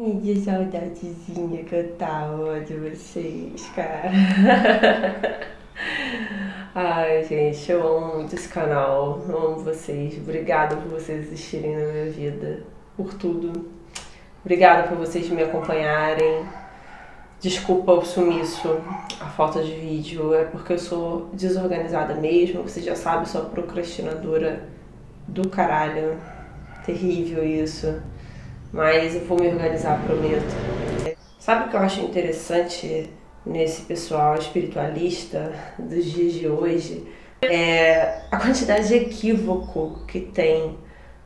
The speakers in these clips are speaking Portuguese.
De saudadezinha que eu tava de vocês, cara. Ai, gente, eu amo muito esse canal. Eu amo vocês. Obrigada por vocês existirem na minha vida. Por tudo. Obrigada por vocês me acompanharem. Desculpa o sumiço, a falta de vídeo. É porque eu sou desorganizada mesmo. Você já sabe, sou procrastinadora do caralho. Terrível isso. Mas eu vou me organizar, prometo. Sabe o que eu acho interessante nesse pessoal espiritualista dos dias de hoje? É a quantidade de equívoco que tem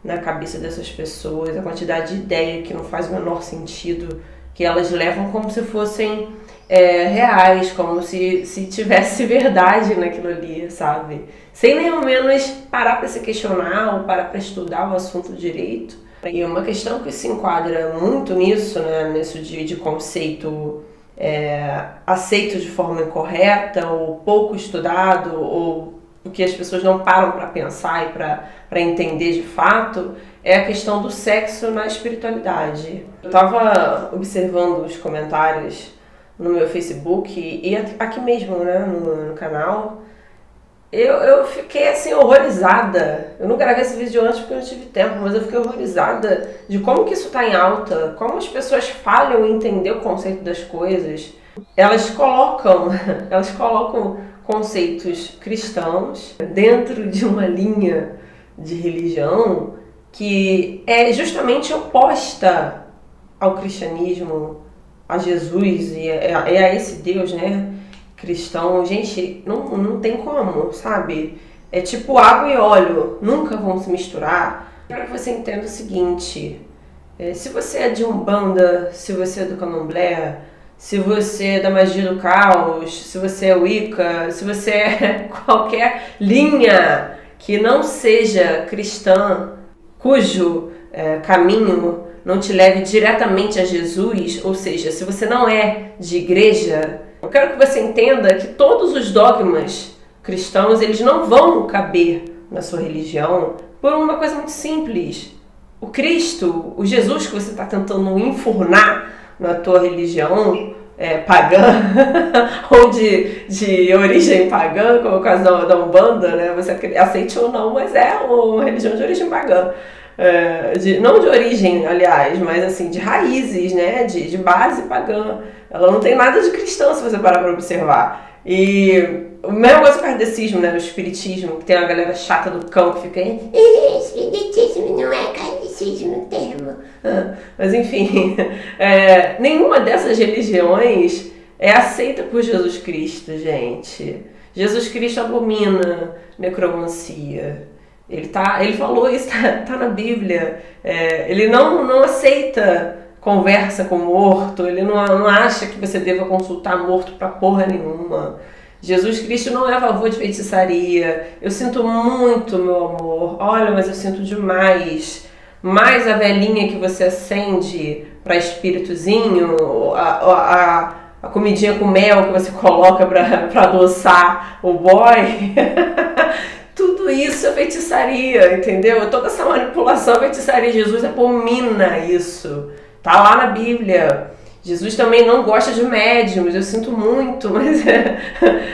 na cabeça dessas pessoas, a quantidade de ideia que não faz o menor sentido, que elas levam como se fossem reais, como se tivesse verdade naquilo ali, sabe? Sem nem ao menos parar para se questionar ou parar para estudar o assunto direito. E uma questão que se enquadra muito nisso, né, nisso de conceito aceito de forma incorreta ou pouco estudado, ou o que as pessoas não param para pensar e para entender de fato, é a questão do sexo na espiritualidade. Eu estava observando os comentários no meu Facebook e aqui mesmo, né, no canal. Eu fiquei assim horrorizada. Eu não gravei esse vídeo antes porque eu não tive tempo, mas eu fiquei horrorizada de como que isso está em alta, como as pessoas falham em entender o conceito das coisas. Elas colocam conceitos cristãos dentro de uma linha de religião que é justamente oposta ao cristianismo, a Jesus e a esse Deus, né? Cristão, gente, não tem como, sabe? É tipo água e óleo, nunca vão se misturar. Quero que você entenda o seguinte: se você é de Umbanda, se você é do Candomblé, se você é da magia do caos, se você é Wicca, se você é qualquer linha que não seja cristã, cujo caminho não te leve diretamente a Jesus, ou seja, se você não é de igreja, eu quero que você entenda que todos os dogmas cristãos, eles não vão caber na sua religião por uma coisa muito simples. O Cristo, o Jesus que você está tentando enfurnar na tua religião pagã, ou de origem pagã, como é o caso da Umbanda, né? Você aceite ou não, mas é uma religião de origem pagã. Não de origem, aliás, mas assim, de raízes, né? De base pagã. Ela não tem nada de cristão, se você parar para observar. E a mesma coisa com o kardecismo, né? O espiritismo, que tem uma galera chata do cão que fica espiritismo não é kardecismo, termo. Mas enfim, nenhuma dessas religiões é aceita por Jesus Cristo, gente. Jesus Cristo abomina necromancia. Ele falou isso, tá na Bíblia. Ele não aceita conversa com morto, ele não acha que você deva consultar morto pra porra nenhuma. Jesus Cristo não é a favor de feitiçaria. Eu sinto muito, meu amor. Olha, mas eu sinto demais. Mais a velhinha que você acende pra espíritozinho, a comidinha com mel que você coloca pra adoçar o boy. Tudo isso é feitiçaria, entendeu? Toda essa manipulação é feitiçaria. Jesus abomina isso. Tá lá na Bíblia. Jesus também não gosta de médiums, eu sinto muito, mas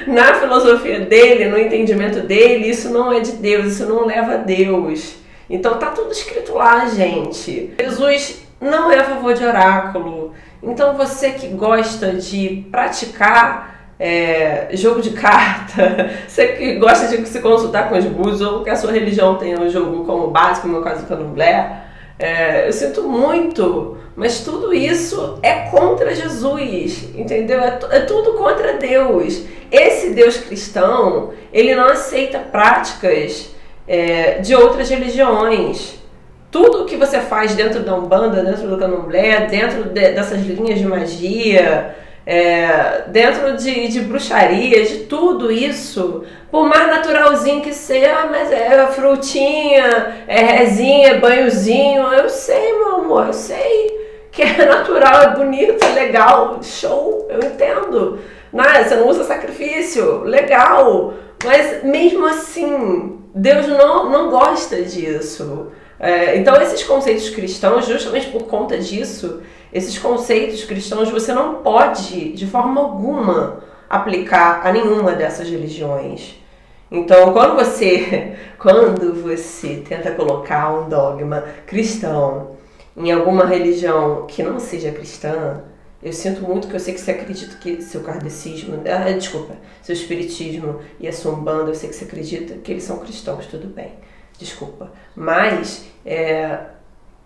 na filosofia dele, no entendimento dele, isso não é de Deus, isso não leva a Deus. Então tá tudo escrito lá, gente. Jesus não é a favor de oráculo. Então você que gosta de praticar jogo de carta, você que gosta de se consultar com os búzios, ou que a sua religião tenha um jogo como básico, no meu caso do Candomblé, eu sinto muito, mas tudo isso é contra Jesus, entendeu? É tudo contra Deus. Esse Deus cristão, ele não aceita práticas de outras religiões. Tudo que você faz dentro da Umbanda, dentro do Candomblé, dentro dessas linhas de magia, dentro de bruxaria, de tudo isso, por mais naturalzinho que seja, mas é frutinha, é rezinha, é banhozinho, eu sei, meu amor, eu sei que é natural, é bonito, é legal, show, eu entendo. Você não usa sacrifício, legal, mas mesmo assim, Deus não gosta disso. Então esses conceitos cristãos, justamente por conta disso, Esses conceitos cristãos você não pode, de forma alguma, aplicar a nenhuma dessas religiões. Então, quando você tenta colocar um dogma cristão em alguma religião que não seja cristã, eu sinto muito que eu sei que você acredita que seu kardecismo, seu espiritismo e a sua umbanda, eu sei que você acredita que eles são cristãos, tudo bem, desculpa. Mas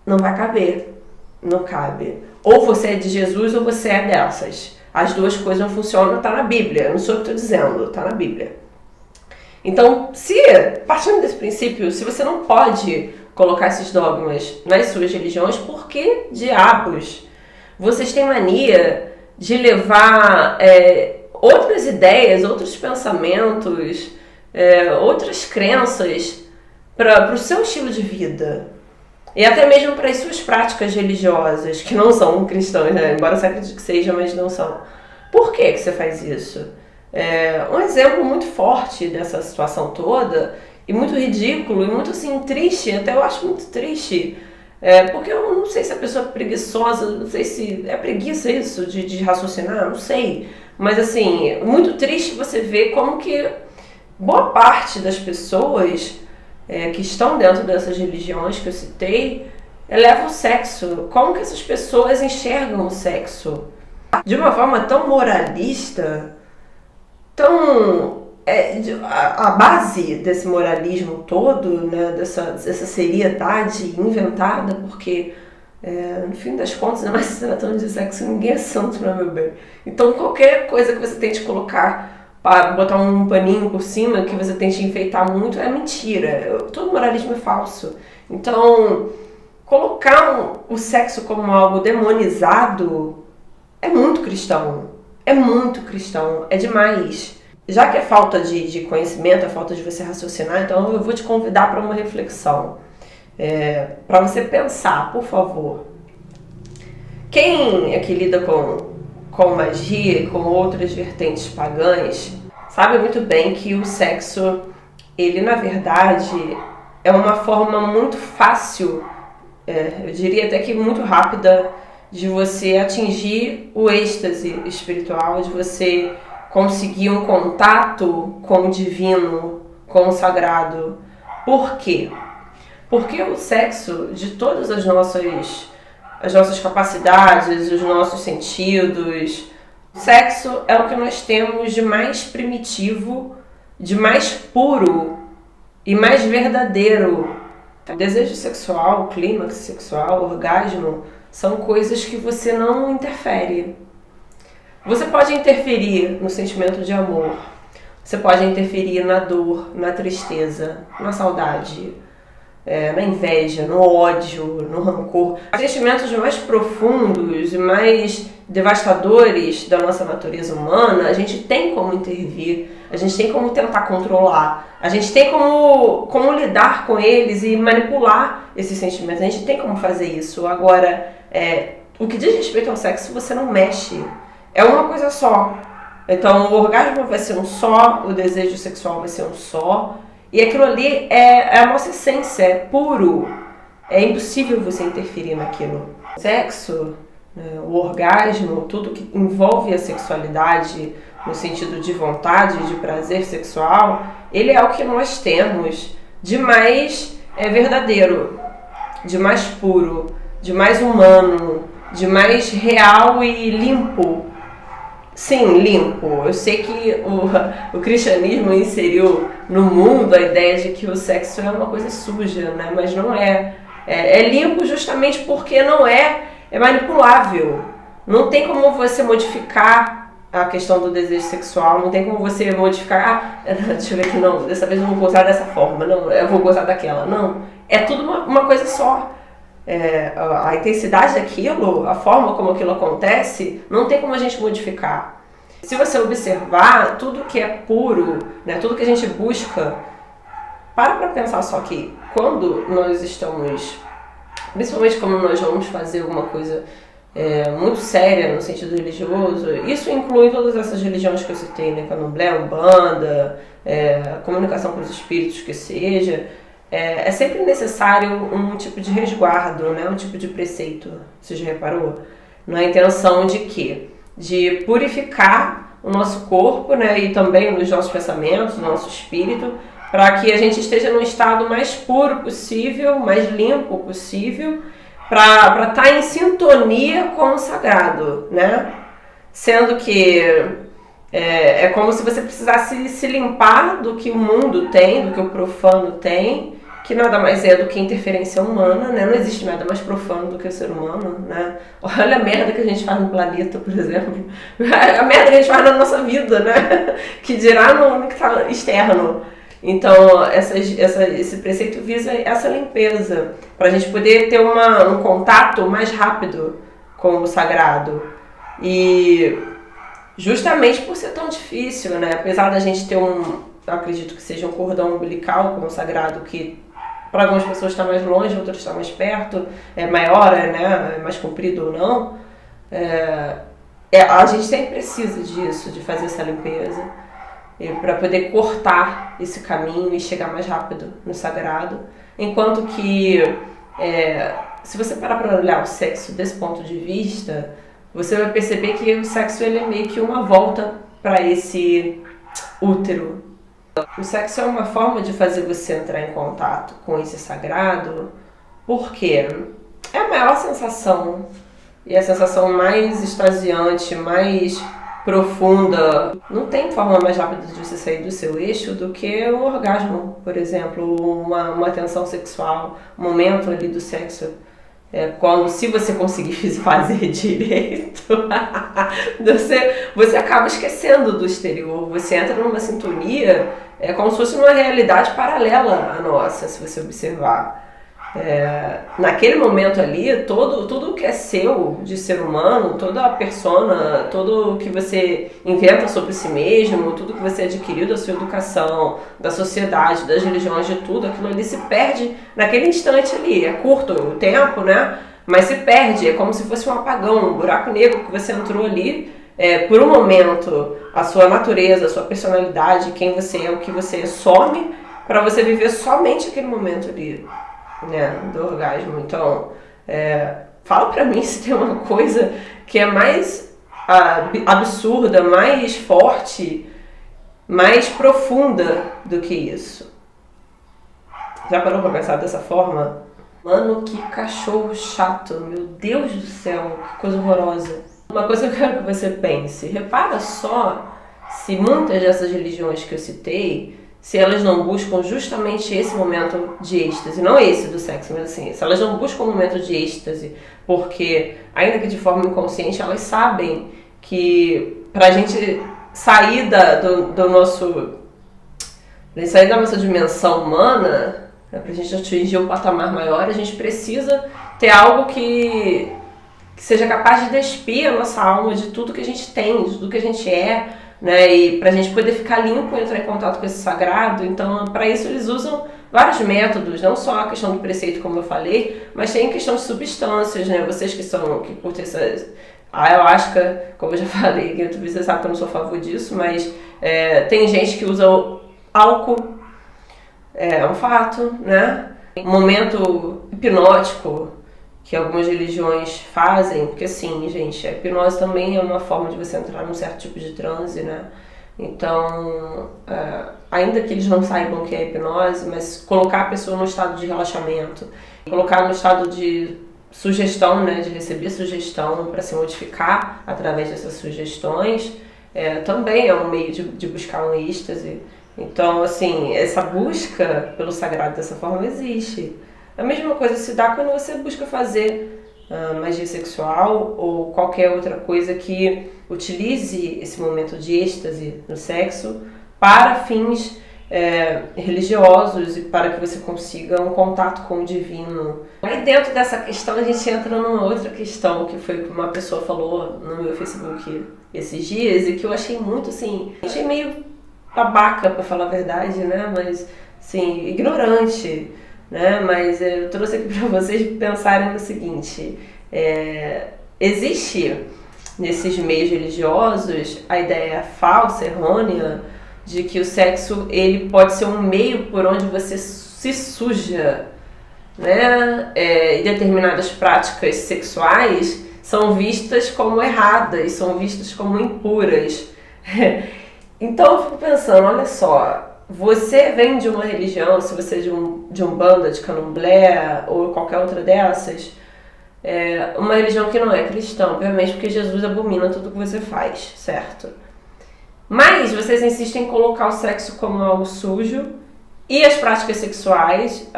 não vai caber, não cabe. Ou você é de Jesus ou você é dessas. As duas coisas não funcionam, tá na Bíblia, não sou eu que estou dizendo, tá na Bíblia. Então, partindo desse princípio, se você não pode colocar esses dogmas nas suas religiões, por que diabos vocês têm mania de levar outras ideias, outros pensamentos, outras crenças para o seu estilo de vida? E até mesmo para as suas práticas religiosas, que não são cristãs, né? Embora você acredite que seja, mas não são. Por que você faz isso? Um exemplo muito forte dessa situação toda, e muito ridículo, e muito assim, triste, até eu acho muito triste, porque eu não sei se a pessoa é preguiçosa, não sei se é preguiça isso de raciocinar, não sei. Mas assim, muito triste você ver como que boa parte das pessoas que estão dentro dessas religiões que eu citei, levam o sexo. Como que essas pessoas enxergam o sexo? De uma forma tão moralista, a base desse moralismo todo, né, dessa seriedade inventada, porque no fim das contas, não é se tratando de sexo, ninguém é santo, né, meu bem? Então qualquer coisa que você tente colocar para botar um paninho por cima, que você tente enfeitar muito, é mentira. Todo moralismo é falso. Então, colocar o sexo como algo demonizado é muito cristão. É muito cristão. É demais. Já que é falta de conhecimento, é falta de você raciocinar, então eu vou te convidar para uma reflexão. Para você pensar, por favor. Quem é que lida com magia e com outras vertentes pagãs, sabe muito bem que o sexo, ele na verdade é uma forma muito fácil, eu diria até que muito rápida, de você atingir o êxtase espiritual, de você conseguir um contato com o divino, com o sagrado. Por quê? Porque o sexo, de todas as nossas capacidades, os nossos sentidos, sexo é o que nós temos de mais primitivo, de mais puro e mais verdadeiro. O desejo sexual, o clímax sexual, o orgasmo, são coisas que você não interfere. Você pode interferir no sentimento de amor, você pode interferir na dor, na tristeza, na saudade, na inveja, no ódio, no rancor. Os sentimentos mais profundos e mais devastadores da nossa natureza humana, a gente tem como intervir, a gente tem como tentar controlar, a gente tem como lidar com eles e manipular esses sentimentos, a gente tem como fazer isso. Agora, o que diz respeito ao sexo, você não mexe, é uma coisa só. Então, o orgasmo vai ser um só, o desejo sexual vai ser um só, e aquilo ali é a nossa essência, é puro. É impossível você interferir naquilo. O sexo, o orgasmo, tudo que envolve a sexualidade no sentido de vontade, de prazer sexual, ele é o que nós temos de mais verdadeiro, de mais puro, de mais humano, de mais real e limpo. Sim, limpo. Eu sei que o cristianismo inseriu no mundo a ideia de que o sexo é uma coisa suja, né? Mas não é. É limpo justamente porque não é manipulável. Não tem como você modificar a questão do desejo sexual, não tem como você modificar, deixa eu ver aqui, não, dessa vez eu vou gozar dessa forma, não, eu vou gozar daquela, não. É tudo uma coisa só. A intensidade daquilo, a forma como aquilo acontece, não tem como a gente modificar. Se você observar tudo que é puro, né, tudo que a gente busca, para pensar só que quando nós estamos, principalmente quando nós vamos fazer alguma coisa muito séria no sentido religioso, isso inclui todas essas religiões que eu citei, né, Candomblé, Umbanda, comunicação com os espíritos que seja, é sempre necessário um tipo de resguardo, né? Um tipo de preceito. Você já reparou? Na intenção de quê? De purificar o nosso corpo, né, e também os nossos pensamentos, o nosso espírito, para que a gente esteja no estado mais puro possível, mais limpo possível, para estar em sintonia com o sagrado, né? Sendo que é como se você precisasse se limpar do que o mundo tem, do que o profano tem, que nada mais é do que interferência humana, né? Não existe nada mais profano do que o ser humano, né? Olha a merda que a gente faz no planeta, por exemplo. A merda que a gente faz na nossa vida, né? Que dirá no que está externo. Então, esse preceito visa essa limpeza, para a gente poder ter um contato mais rápido com o sagrado. E justamente por ser tão difícil, né? Apesar da gente ter eu acredito que seja um cordão umbilical com o sagrado, que para algumas pessoas está mais longe, outras está mais perto, é maior, né? É mais comprido ou não. A gente sempre precisa disso, de fazer essa limpeza, para poder cortar esse caminho e chegar mais rápido no sagrado. Enquanto que, se você parar para olhar o sexo desse ponto de vista, você vai perceber que o sexo ele é meio que uma volta para esse útero. O sexo é uma forma de fazer você entrar em contato com esse sagrado, porque é a maior sensação, e a sensação mais extasiante, mais profunda. Não tem forma mais rápida de você sair do seu eixo do que o orgasmo, por exemplo, uma tensão sexual, um momento ali do sexo. Se você conseguir fazer direito, você acaba esquecendo do exterior, você entra numa sintonia, como se fosse uma realidade paralela à nossa, se você observar. Naquele momento ali, tudo que é seu de ser humano, toda a persona, tudo que você inventa sobre si mesmo, tudo que você adquiriu da sua educação, da sociedade, das religiões, de tudo, aquilo ali se perde naquele instante ali. É curto o tempo, né? Mas se perde, é como se fosse um apagão, um buraco negro que você entrou ali. Por um momento, a sua natureza, a sua personalidade, quem você é, o que você é, some para você viver somente aquele momento ali, né, do orgasmo. Então, fala pra mim se tem uma coisa que é mais absurda, mais forte, mais profunda do que isso. Já parou pra pensar dessa forma? Mano, que cachorro chato, meu Deus do céu, que coisa horrorosa. Uma coisa que eu quero que você pense, repara só se muitas dessas religiões que eu citei, se elas não buscam justamente esse momento de êxtase, não esse do sexo, mas assim, se elas não buscam um momento de êxtase, porque, ainda que de forma inconsciente, elas sabem que pra gente sair sair da nossa dimensão humana, pra gente atingir um patamar maior, a gente precisa ter algo que seja capaz de despir a nossa alma de tudo que a gente tem, de tudo que a gente é, né? E pra gente poder ficar limpo e entrar em contato com esse sagrado. Então, para isso eles usam vários métodos, não só a questão do preceito, como eu falei, mas tem a questão de substâncias, né? Vocês que curtem a ayahuasca, como eu já falei, que você sabe que eu não sou a favor disso, mas tem gente que usa álcool, é um fato, né? Um momento hipnótico que algumas religiões fazem, porque assim, gente, a hipnose também é uma forma de você entrar num certo tipo de transe, né? Então, ainda que eles não saibam o que é hipnose, mas colocar a pessoa no estado de relaxamento, colocar no estado de sugestão, né, de receber sugestão para se modificar através dessas sugestões, também é um meio de buscar um êxtase. Então, assim, essa busca pelo sagrado dessa forma existe. A mesma coisa se dá quando você busca fazer magia sexual ou qualquer outra coisa que utilize esse momento de êxtase no sexo para fins religiosos e para que você consiga um contato com o divino. Aí dentro dessa questão a gente entra numa outra questão que foi o que uma pessoa falou no meu Facebook esses dias e que eu achei muito assim, achei meio babaca, para falar a verdade, né? Mas assim, ignorante, né? Mas eu trouxe aqui para vocês pensarem no seguinte: existe nesses meios religiosos a ideia falsa, errônea, de que o sexo ele pode ser um meio por onde você se suja, né? E determinadas práticas sexuais são vistas como erradas, são vistas como impuras. Então eu fico pensando, olha só, você vem de uma religião, se você é de Umbanda, de Candomblé ou qualquer outra dessas, uma religião que não é cristã, obviamente porque Jesus abomina tudo que você faz, certo? Mas vocês insistem em colocar o sexo como algo sujo e as práticas sexuais,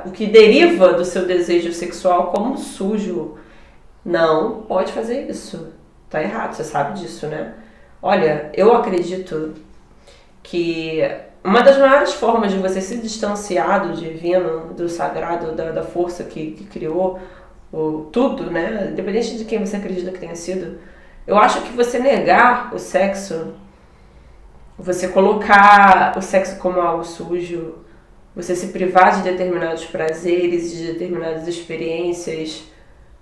o que deriva do seu desejo sexual como sujo. Não pode fazer isso. Tá errado, você sabe disso, né? Olha, eu acredito que uma das maiores formas de você se distanciar do divino, do sagrado, da força que criou tudo, né? Independente de quem você acredita que tenha sido, eu acho que você negar o sexo, você colocar o sexo como algo sujo, você se privar de determinados prazeres, de determinadas experiências,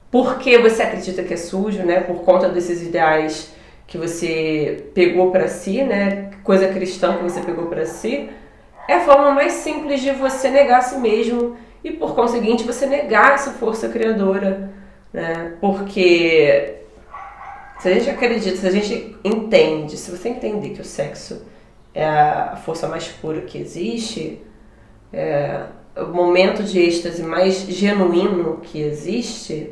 porque você acredita que é sujo, né? Por conta desses ideais que você pegou pra si, né? Coisa cristã que você pegou pra si, é a forma mais simples de você negar a si mesmo e, por conseguinte, você negar essa força criadora, né? Porque se a gente acredita, se a gente entende, se você entender que o sexo é a força mais pura que existe, o momento de êxtase mais genuíno que existe,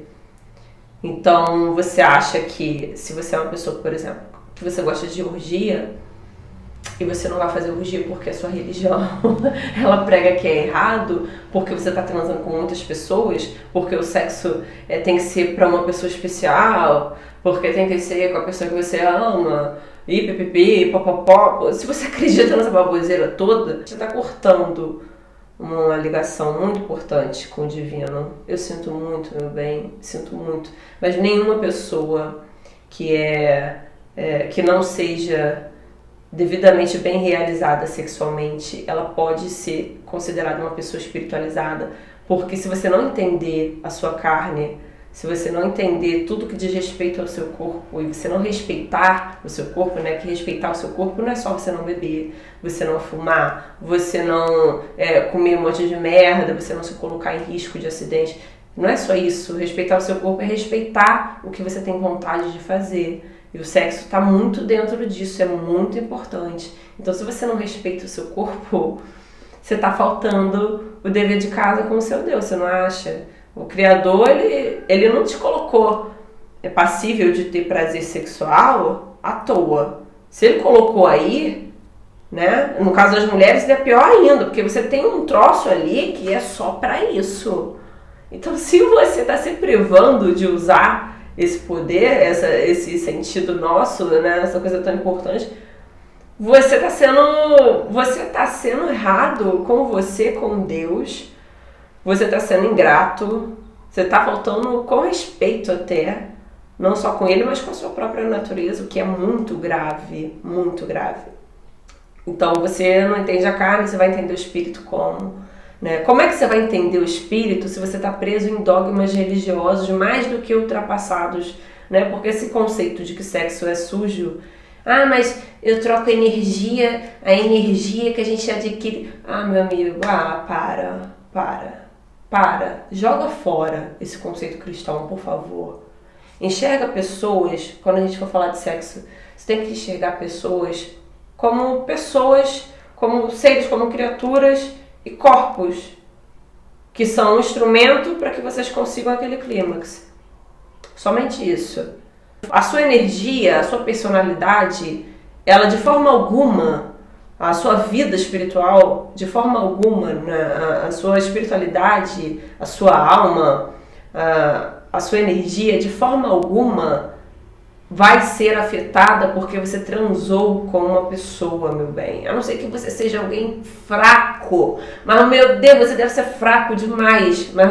então você acha que se você é uma pessoa, por exemplo, que você gosta de orgia e você não vai fazer orgia porque a sua religião ela prega que é errado, porque você está transando com muitas pessoas, porque o sexo tem que ser para uma pessoa especial, porque tem que ser com a pessoa que você ama, e pipipi, popopó. Se você acredita nessa baboseira toda, você está cortando uma ligação muito importante com o divino. Eu sinto muito, meu bem, sinto muito. Mas nenhuma pessoa que não seja devidamente bem realizada sexualmente, ela pode ser considerada uma pessoa espiritualizada, porque se você não entender a sua carne, se você não entender tudo que diz respeito ao seu corpo e você não respeitar o seu corpo, né? Que respeitar o seu corpo não é só você não beber, você não fumar, você não comer um monte de merda, você não se colocar em risco de acidente. Não é só isso. Respeitar o seu corpo é respeitar o que você tem vontade de fazer. E o sexo está muito dentro disso, é muito importante. Então, se você não respeita o seu corpo, você está faltando o dever de casa com o seu Deus, você não acha? O Criador, ele não te colocou passível de ter prazer sexual à toa. Se ele colocou aí, né? No caso das mulheres, é pior ainda, porque você tem um troço ali que é só para isso. Então, se você está se privando de usar esse poder, esse sentido nosso, né? Essa coisa tão importante, você está sendo errado com você, com Deus. Você está sendo ingrato, você está faltando com respeito até, não só com ele, mas com a sua própria natureza, o que é muito grave, muito grave. Então você não entende a carne, você vai entender o espírito como? Né? Como é que você vai entender o espírito se você está preso em dogmas religiosos mais do que ultrapassados? Né? Porque esse conceito de que sexo é sujo, mas eu troco a energia que a gente adquire. Meu amigo, para, joga fora esse conceito cristão, por favor. Enxerga pessoas, quando a gente for falar de sexo, você tem que enxergar pessoas, como seres, como criaturas e corpos, que são um instrumento para que vocês consigam aquele clímax. Somente isso. A sua energia, a sua personalidade, ela de forma alguma, a sua vida espiritual, de forma alguma, né? A sua espiritualidade, a sua alma, a sua energia, de forma alguma vai ser afetada porque você transou com uma pessoa, meu bem. A não ser que você seja alguém fraco. Mas, meu Deus, você deve ser fraco demais. Mas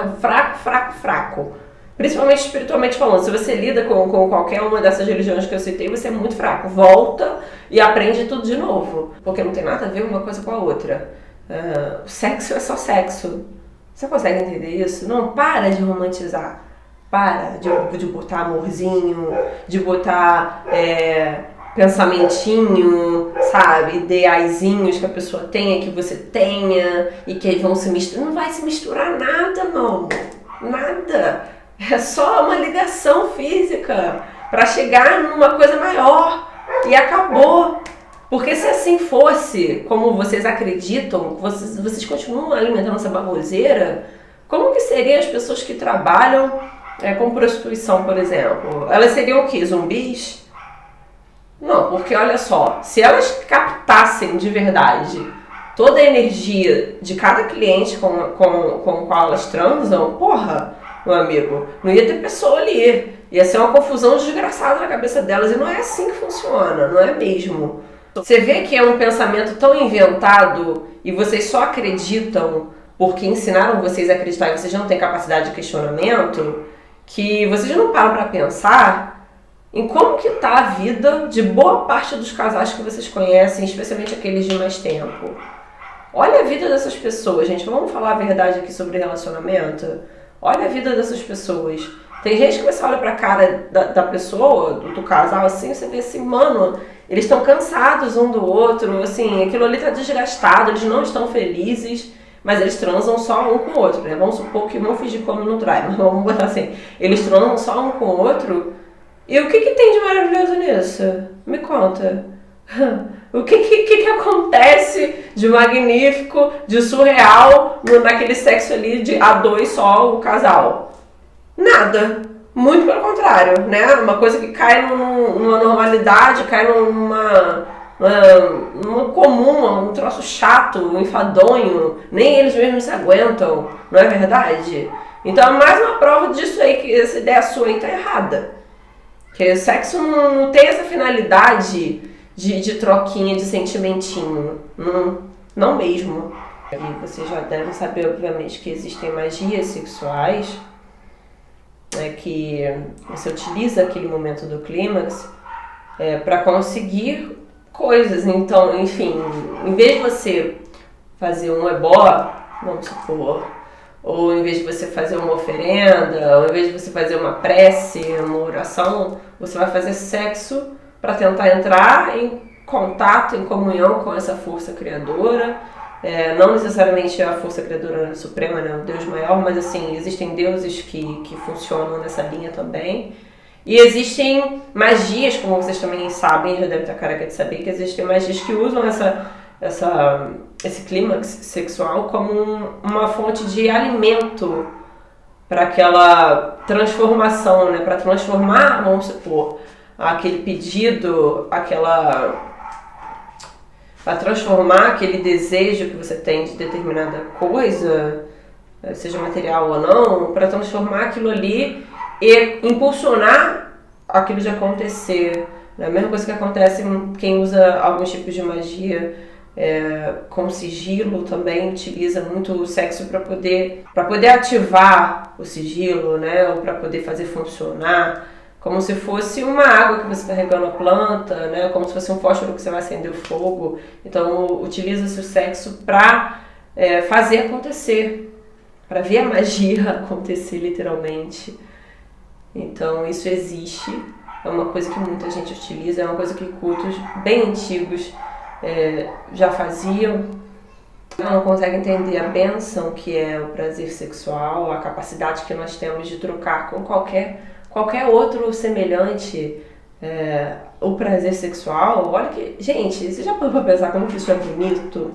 fraco. Principalmente espiritualmente falando. Se você lida com qualquer uma dessas religiões que eu citei, você é muito fraco. Volta e aprende tudo de novo. Porque não tem nada a ver uma coisa com a outra. O sexo é só sexo. Você consegue entender isso? Não, para de romantizar. Para de botar amorzinho, de botar pensamentinho, sabe? Ideaizinhos que a pessoa tenha, que você tenha, e que vão se misturar. Não vai se misturar nada, não. Nada. É só uma ligação física para chegar numa coisa maior e acabou. Porque se assim fosse, como vocês acreditam, vocês continuam alimentando essa baboseira, como que seriam as pessoas que trabalham com prostituição, por exemplo? Elas seriam o quê? Zumbis? Não, porque olha só, se elas captassem de verdade toda a energia de cada cliente com o qual elas transam, porra, meu amigo, não ia ter pessoa ali. Ia ser uma confusão desgraçada na cabeça delas. E não é assim que funciona, não é mesmo? Você vê que é um pensamento tão inventado e vocês só acreditam porque ensinaram vocês a acreditar e vocês não têm capacidade de questionamento, que vocês não param pra pensar em como que tá a vida de boa parte dos casais que vocês conhecem, especialmente aqueles de mais tempo. Olha a vida dessas pessoas, gente. Vamos falar a verdade aqui sobre relacionamento? Olha a vida dessas pessoas. Tem gente que você olha pra cara da pessoa, do casal, assim, você vê assim, mano, eles estão cansados um do outro, assim, aquilo ali tá desgastado, eles não estão felizes, mas eles transam só um com o outro, né? Vamos supor que vamos fingir como não trai, mas vamos botar assim, eles transam só um com o outro. E o que tem de maravilhoso nisso? Me conta. O que acontece de magnífico, de surreal naquele sexo ali de a dois só, o casal? Nada. Muito pelo contrário, né? Uma coisa que cai numa normalidade, cai numa comum, um troço chato, um enfadonho. Nem eles mesmos se aguentam, não é verdade? Então é mais uma prova disso aí, que essa ideia sua aí tá errada. Que o sexo não tem essa finalidade de troquinha, de sentimentinho. Não mesmo. E vocês já devem saber, obviamente, que existem magias sexuais, né, que você utiliza aquele momento do clímax para conseguir coisas. Então, enfim, em vez de você fazer um ebó, vamos supor, ou em vez de você fazer uma oferenda, ou em vez de você fazer uma prece, uma oração, você vai fazer sexo para tentar entrar em contato, em comunhão com essa força criadora. Não necessariamente a força criadora suprema, né, o Deus maior, mas assim, existem deuses que funcionam nessa linha também. E existem magias, como vocês também sabem, já devem estar careca de saber, que existem magias que usam esse clímax sexual como uma fonte de alimento para aquela transformação, né? Para transformar, vamos supor, aquele pedido, para transformar aquele desejo que você tem de determinada coisa, seja material ou não, para transformar aquilo ali e impulsionar aquilo de acontecer. É a mesma coisa que acontece quem usa alguns tipos de magia com sigilo, também utiliza muito o sexo para poder ativar o sigilo, né? Ou para poder fazer funcionar, como se fosse uma água que você está regando a planta, né? Como se fosse um fósforo que você vai acender o fogo. Então utiliza-se o sexo para fazer acontecer, para ver a magia acontecer literalmente. Então isso existe, é uma coisa que muita gente utiliza, é uma coisa que cultos bem antigos já faziam. Não consegue entender a bênção que é o prazer sexual, a capacidade que nós temos de trocar com qualquer outro semelhante o prazer sexual. Olha que, gente, você já parou pra pensar como que isso é bonito?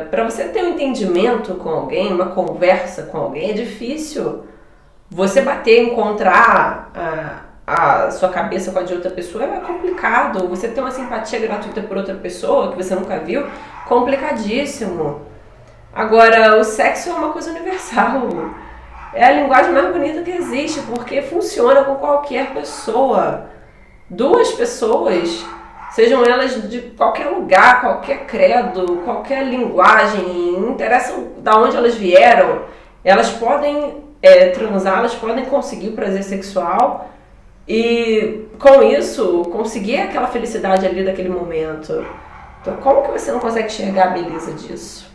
Para você ter um entendimento com alguém, uma conversa com alguém, é difícil. Você encontrar a sua cabeça com a de outra pessoa é complicado. Você ter uma simpatia gratuita por outra pessoa que você nunca viu, complicadíssimo. Agora, o sexo é uma coisa universal. É a linguagem mais bonita que existe, porque funciona com qualquer pessoa. Duas pessoas, sejam elas de qualquer lugar, qualquer credo, qualquer linguagem, não interessa de onde elas vieram, elas podem transar, elas podem conseguir o prazer sexual e, com isso, conseguir aquela felicidade ali daquele momento. Então, como que você não consegue enxergar a beleza disso?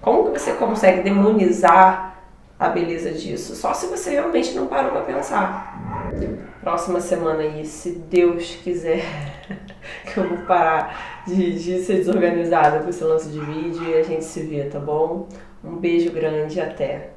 Como que você consegue demonizar a beleza disso? Só se você realmente não parou para pensar. Próxima semana aí, se Deus quiser, que eu vou parar de ser desorganizada com esse lance de vídeo e a gente se vê, tá bom? Um beijo grande e até!